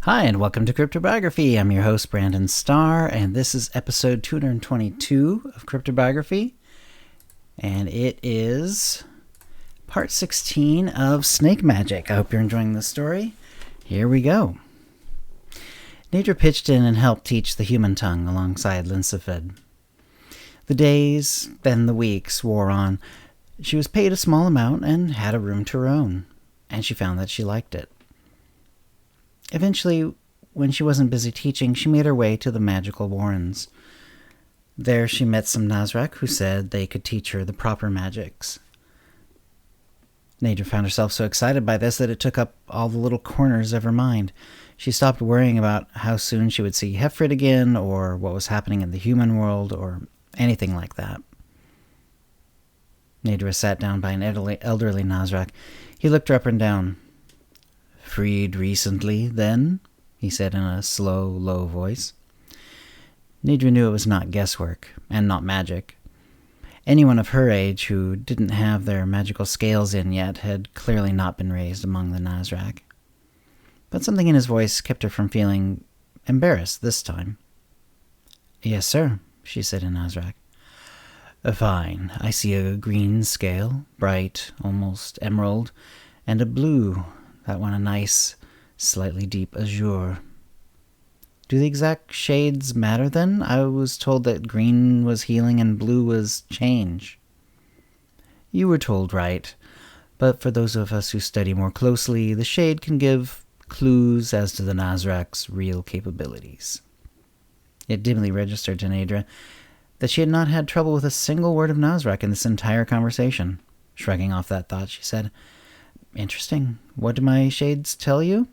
Hi, and welcome to CryptoBiography. I'm your host, Brandon Starr, and this is episode 222 of CryptoBiography. And it is part 16 of Snake Magic. I hope you're enjoying this story. Here we go. Neidre pitched in and helped teach the human tongue alongside Linsifed. The days, then the weeks, wore on. She was paid a small amount and had a room to her own, and she found that she liked it. Eventually, when she wasn't busy teaching, she made her way to the magical warrens. There she met some nasrach who said they could teach her the proper magics. Neidre found herself so excited by this that it took up all the little corners of her mind. She stopped worrying about how soon she would see Hefrid again, or what was happening in the human world, or anything like that. Neidre sat down by an elderly nasrach. He looked her up and down. "Freed recently, then?" he said in a slow, low voice. Neidre knew it was not guesswork, and not magic. Anyone of her age who didn't have their magical scales in yet had clearly not been raised among the nasrach. But something in his voice kept her from feeling embarrassed this time. "Yes, sir," she said in nasrach. "Fine. I see a green scale, bright, almost emerald, and a blue, that one a nice, slightly deep azure. Do the exact shades matter then? I was told that green was healing and blue was change." "You were told right, but for those of us who study more closely, the shade can give clues as to the nasrach's real capabilities." It dimly registered to Neidre that she had not had trouble with a single word of nasrach in this entire conversation. Shrugging off that thought, she said, "Interesting. What do my shades tell you?"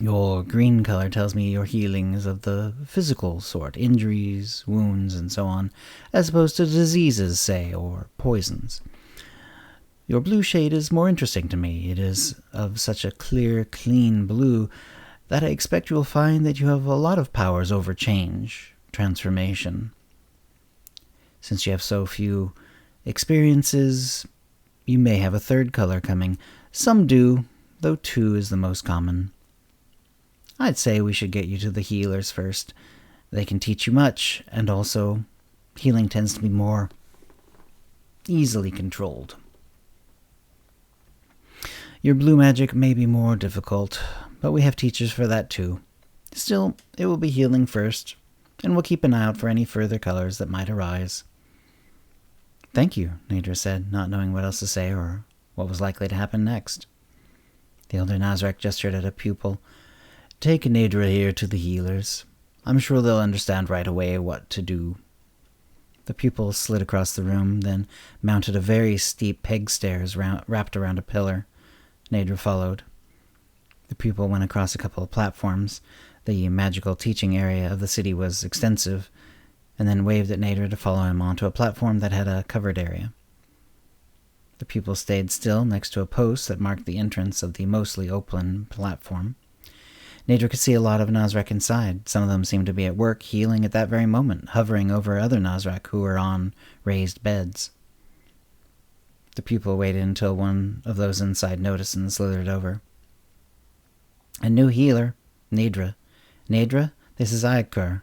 "Your green color tells me your healing is of the physical sort, injuries, wounds, and so on, as opposed to diseases, say, or poisons. Your blue shade is more interesting to me. It is of such a clear, clean blue that I expect you will find that you have a lot of powers over change, transformation. Since you have so few experiences, you may have a third color coming. Some do, though 2 is the most common. I'd say we should get you to the healers first. They can teach you much, and also, healing tends to be more easily controlled. Your blue magic may be more difficult, but we have teachers for that too. Still, it will be healing first, and we'll keep an eye out for any further colors that might arise." "Thank you," Neidre said, not knowing what else to say or what was likely to happen next. The elder nasrach gestured at a pupil. "Take Neidre here to the healers. I'm sure they'll understand right away what to do." The pupil slid across the room, then mounted a very steep peg stairs wrapped around a pillar. Neidre followed. The pupil went across a couple of platforms. The magical teaching area of the city was extensive, and then waved at Neidre to follow him onto a platform that had a covered area. The pupil stayed still next to a post that marked the entrance of the mostly open platform. Neidre could see a lot of nasrach inside. Some of them seemed to be at work, healing at that very moment, hovering over other nasrach who were on raised beds. The pupil waited until one of those inside noticed and slithered over. "A new healer, Neidre. Neidre, this is Iker,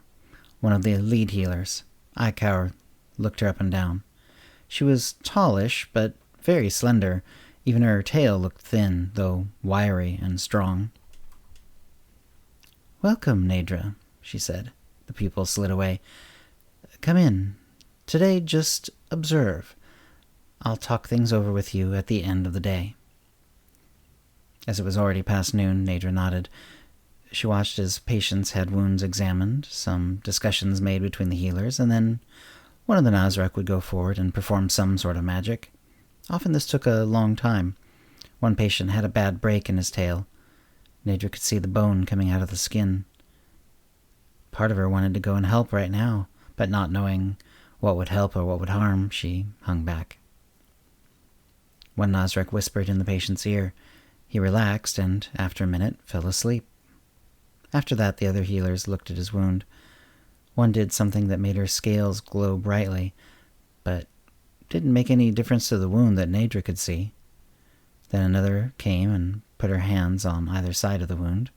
one of the lead healers." Iker looked her up and down. She was tallish, but very slender. Even her tail looked thin, though wiry and strong. "Welcome, Neidre," she said. The pupil slid away. "Come in. Today, just observe. I'll talk things over with you at the end of the day." As it was already past noon, Neidre nodded. She watched as patients had wounds examined, some discussions made between the healers, and then one of the nasrach would go forward and perform some sort of magic. Often this took a long time. One patient had a bad break in his tail. Neidre could see the bone coming out of the skin. Part of her wanted to go and help right now, but not knowing what would help or what would harm, she hung back. One nasrach whispered in the patient's ear. He relaxed and, after a minute, fell asleep. After that, the other healers looked at his wound. One did something that made her scales glow brightly, but didn't make any difference to the wound that Neidre could see. Then another came and put her hands on either side of the wound.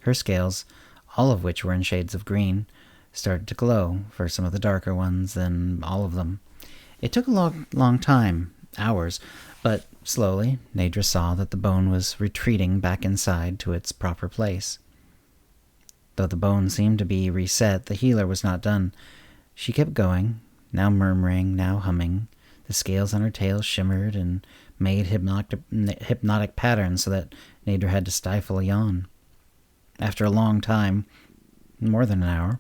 Her scales, all of which were in shades of green, started to glow, for some of the darker ones, then all of them. It took a long time, hours, but slowly Neidre saw that the bone was retreating back inside to its proper place. Though the bone seemed to be reset, the healer was not done. She kept going, now murmuring, now humming. The scales on her tail shimmered and made hypnotic patterns so that Neidre had to stifle a yawn. After a long time, more than an hour,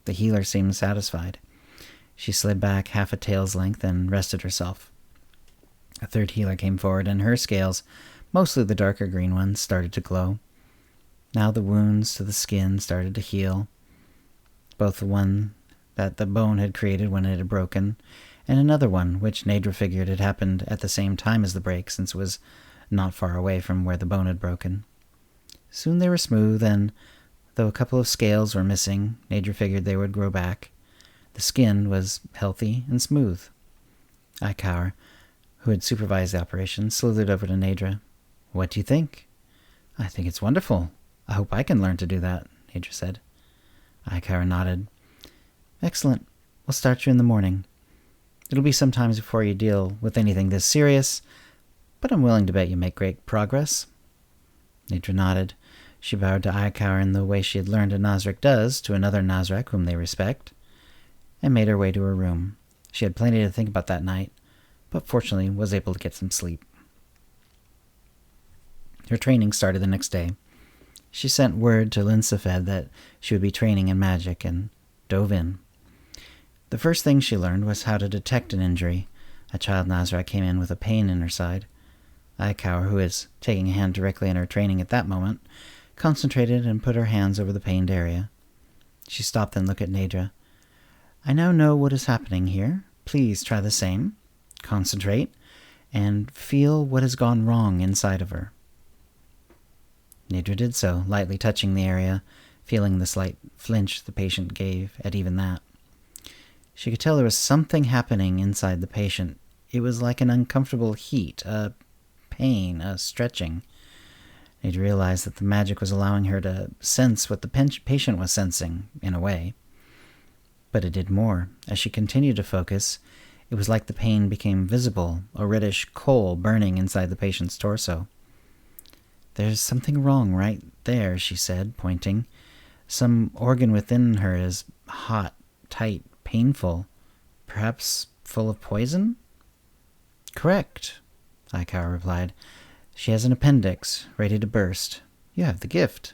the healer seemed satisfied. She slid back half a tail's length and rested herself. A third healer came forward, and her scales, mostly the darker green ones, started to glow. Now the wounds to the skin started to heal, both the one that the bone had created when it had broken, and another one, which Neidre figured had happened at the same time as the break, since it was not far away from where the bone had broken. Soon they were smooth, and though a couple of scales were missing, Neidre figured they would grow back. The skin was healthy and smooth. Icar, who had supervised the operation, slithered over to Neidre. "What do you think?" "I think it's wonderful. I hope I can learn to do that," Neidre said. Icar nodded. "Excellent. We'll start you in the morning. It'll be some time before you deal with anything this serious, but I'm willing to bet you make great progress." Neidre nodded. She bowed to Icar in the way she had learned a nasrach does to another nasrach whom they respect, and made her way to her room. She had plenty to think about that night, but fortunately was able to get some sleep. Her training started the next day. She sent word to Linsafed that she would be training in magic and dove in. The first thing she learned was how to detect an injury. A child nasrach came in with a pain in her side. Icar, who was taking a hand directly in her training at that moment, concentrated and put her hands over the pained area. She stopped and looked at Neidre. "I now know what is happening here. Please try the same. Concentrate, and feel what has gone wrong inside of her." Neidre did so, lightly touching the area, feeling the slight flinch the patient gave at even that. She could tell there was something happening inside the patient. It was like an uncomfortable heat, a pain, a stretching. Neidre realized that the magic was allowing her to sense what the patient was sensing, in a way. But it did more. As she continued to focus, it was like the pain became visible, a reddish coal burning inside the patient's torso. "There's something wrong right there," she said, pointing. "Some organ within her is hot, tight, painful, perhaps full of poison?" "Correct," Icar replied. "She has an appendix, ready to burst. You have the gift."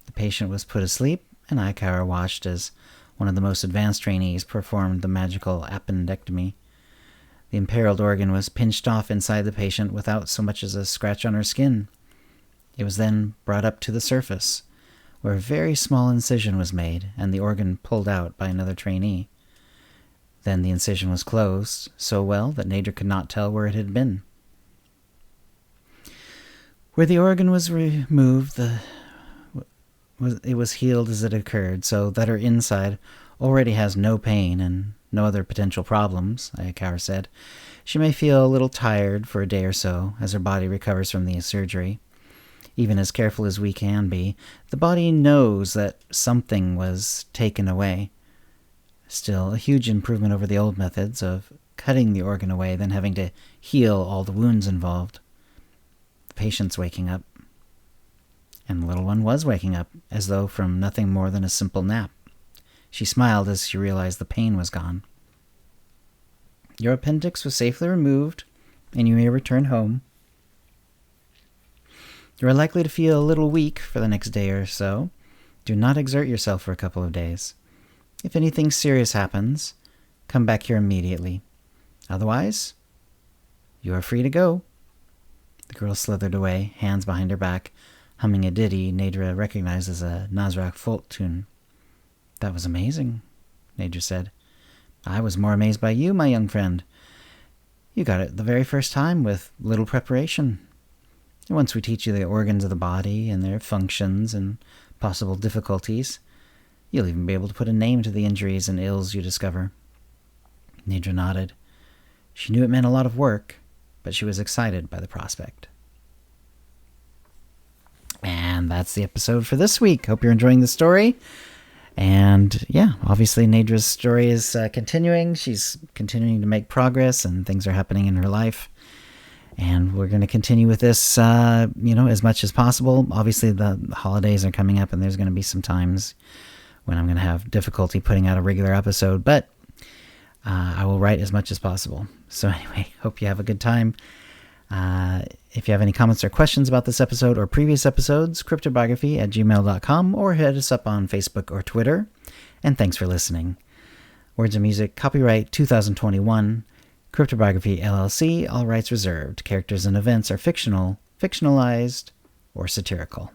The patient was put asleep, and Icar watched as one of the most advanced trainees performed the magical appendectomy. The imperiled organ was pinched off inside the patient without so much as a scratch on her skin. It was then brought up to the surface, where a very small incision was made, and the organ pulled out by another trainee. Then the incision was closed, so well that Neidre could not tell where it had been. Where the organ was removed, it was healed as it occurred, so that her inside already has no pain and no other potential problems, Icar said. She may feel a little tired for a day or so as her body recovers from the surgery. Even as careful as we can be, the body knows that something was taken away. Still, a huge improvement over the old methods of cutting the organ away, then having to heal all the wounds involved. The patient's waking up. And the little one was waking up, as though from nothing more than a simple nap. She smiled as she realized the pain was gone. "Your appendix was safely removed, and you may return home. You are likely to feel a little weak for the next day or so. Do not exert yourself for a couple of days. If anything serious happens, come back here immediately. Otherwise, you are free to go." The girl slithered away, hands behind her back, humming a ditty Neidre recognized as a nasrach folk tune. "That was amazing," Neidre said. "I was more amazed by you, my young friend. You got it the very first time with little preparation. And once we teach you the organs of the body and their functions and possible difficulties, you'll even be able to put a name to the injuries and ills you discover." Neidre nodded. She knew it meant a lot of work, but she was excited by the prospect. And And that's the episode for this week. Hope you're enjoying the story. And yeah, obviously Neidre's story is continuing. She's continuing to make progress and things are happening in her life. And we're going to continue with this, as much as possible. Obviously the holidays are coming up and there's going to be some times when I'm going to have difficulty putting out a regular episode, but I will write as much as possible. So anyway, hope you have a good time. If you have any comments or questions about this episode or previous episodes, CryptoBiography@gmail.com, or hit us up on Facebook or Twitter. And thanks for listening. Words and music, copyright 2021, CryptoBiography LLC, all rights reserved. Characters and events are fictional, fictionalized, or satirical.